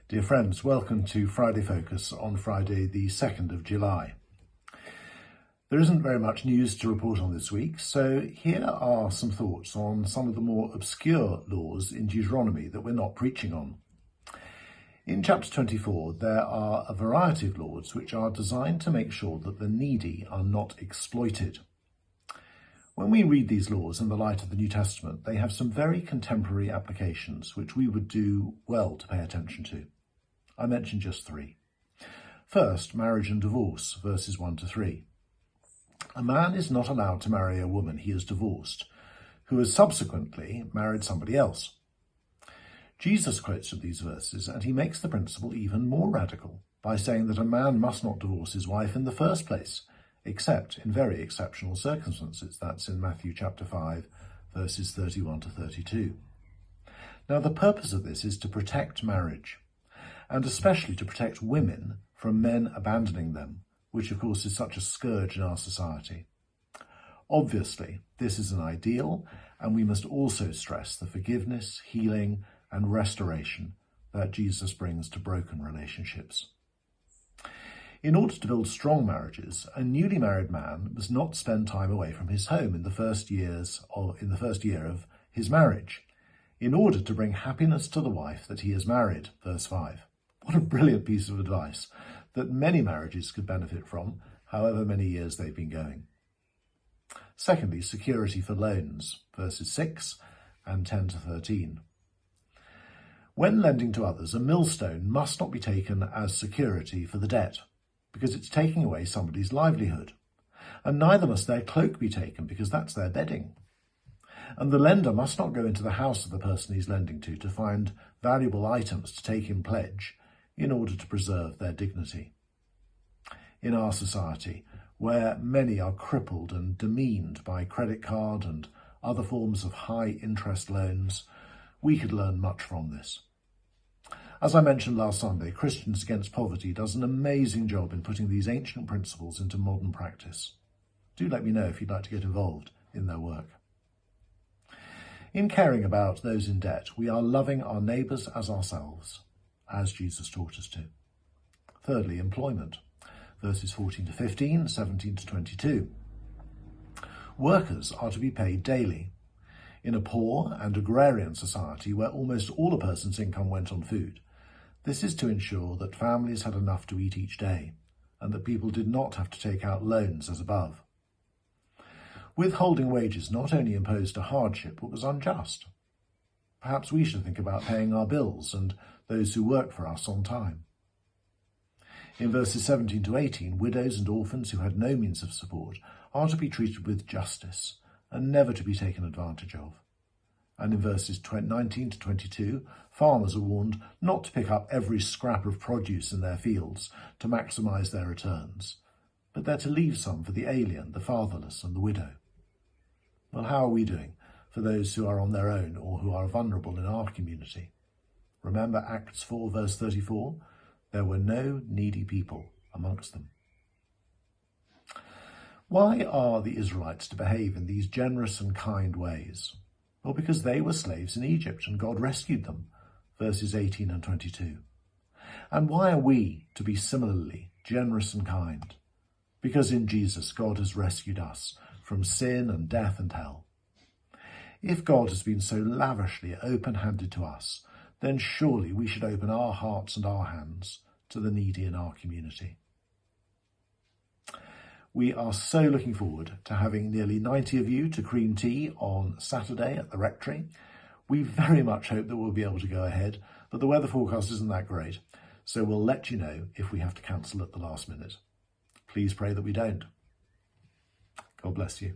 Dear friends, welcome to Friday Focus on Friday the 2nd of July. There isn't very much news to report on this week, so here are some thoughts on some of the more obscure laws in Deuteronomy that we're not preaching on. In chapter 24, there are a variety of laws which are designed to make sure that the needy are not exploited. When we read these laws in the light of the New Testament, they have some very contemporary applications which we would do well to pay attention to. I mention just three. First, marriage and divorce, verses 1 to 3. A man is not allowed to marry a woman he has divorced, who has subsequently married somebody else. Jesus quotes from these verses, and he makes the principle even more radical by saying that a man must not divorce his wife in the first place, except in very exceptional circumstances. That's in Matthew chapter 5, verses 31 to 32. Now, the purpose of this is to protect marriage, and especially to protect women from men abandoning them, which of course is such a scourge in our society. Obviously, this is an ideal, and we must also stress the forgiveness, healing, and restoration that Jesus brings to broken relationships. In order to build strong marriages, a newly married man must not spend time away from his home in the first year of his marriage, in order to bring happiness to the wife that he has married, verse 5. What a brilliant piece of advice that many marriages could benefit from, however many years they've been going. Secondly, security for loans, verses 6 and 10 to 13. When lending to others, a millstone must not be taken as security for the debt, because it's taking away somebody's livelihood. And neither must their cloak be taken, because that's their bedding. And the lender must not go into the house of the person he's lending to find valuable items to take in pledge in order to preserve their dignity. In our society, where many are crippled and demeaned by credit card and other forms of high-interest loans, we could learn much from this. As I mentioned last Sunday, Christians Against Poverty does an amazing job in putting these ancient principles into modern practice. Do let me know if you'd like to get involved in their work. In caring about those in debt, we are loving our neighbours as ourselves, as Jesus taught us to. Thirdly, employment, verses 14 to 15, 17 to 22. Workers are to be paid daily. In a poor and agrarian society where almost all a person's income went on food, this is to ensure that families had enough to eat each day, and that people did not have to take out loans as above. Withholding wages not only imposed a hardship, but was unjust. Perhaps we should think about paying our bills and those who work for us on time. In verses 17 to 18, widows and orphans who had no means of support are to be treated with justice and never to be taken advantage of. And in verses 19 to 22, farmers are warned not to pick up every scrap of produce in their fields to maximise their returns, but they're to leave some for the alien, the fatherless and the widow. Well, how are we doing for those who are on their own or who are vulnerable in our community? Remember Acts 4 verse 34? There were no needy people amongst them. Why are the Israelites to behave in these generous and kind ways? Well, because they were slaves in Egypt and God rescued them, verses 18 and 22. And why are we to be similarly generous and kind? Because in Jesus, God has rescued us from sin and death and hell. If God has been so lavishly open-handed to us, then surely we should open our hearts and our hands to the needy in our community. We are so looking forward to having nearly 90 of you to Cream Tea on Saturday at the Rectory. We very much hope that we'll be able to go ahead, but the weather forecast isn't that great, so we'll let you know if we have to cancel at the last minute. Please pray that we don't. God bless you.